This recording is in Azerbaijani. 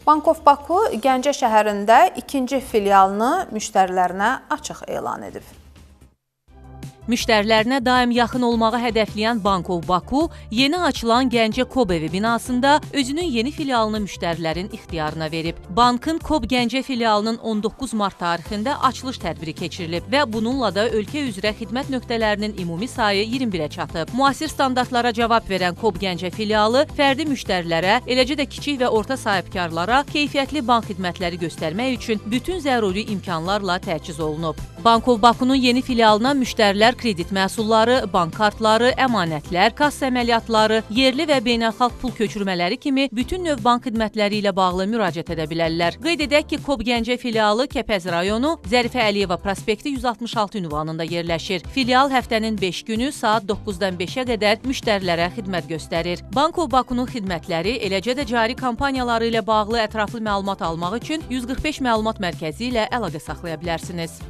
Bank of Baku Gəncə şəhərində ikinci filialını müştərilərinə açıq elan edib. Müştərilərinə daim yaxın olmağı hədəfləyən Bank of Baku yeni açılan Gəncə Kob evi binasında özünün yeni filialını müştərilərin ixtiyarına verib. Bankın Kob Gəncə filialının 19 mart tarixində açılış tədbiri keçirilib və bununla da ölkə üzrə xidmət nöqtələrinin ümumi sayı 21-ə çatıb. Müasir standartlara cavab verən Kob Gəncə filialı fərdi müştərilərə, eləcə də kiçik və orta sahibkarlara keyfiyyətli bank xidmətləri göstərmək üçün bütün zəruri imkanlarla təchiz olunub. Bank of Bakunun yeni filialına müştərilər kredit məhsulları, bank kartları, əmanətlər, kassa əməliyyatları, yerli və beynəlxalq pul köçürmələri kimi bütün növ bank xidmətləri ilə bağlı müraciət edə bilərlər. Qeyd edək ki, Kob Gəncə filialı Kəpəz rayonu Zərifə Əliyeva prospekti 166 ünvanında yerləşir. Filial həftənin 5 günü saat 9-dan 5-ə qədər müştərilərə xidmət göstərir. Bank of Bakunun xidmətləri, eləcə də cari kampaniyaları ilə bağlı ətraflı məlumat almaq üçün 145 məlumat mərkəzi ilə əlaqə saxlaya bilərsiniz.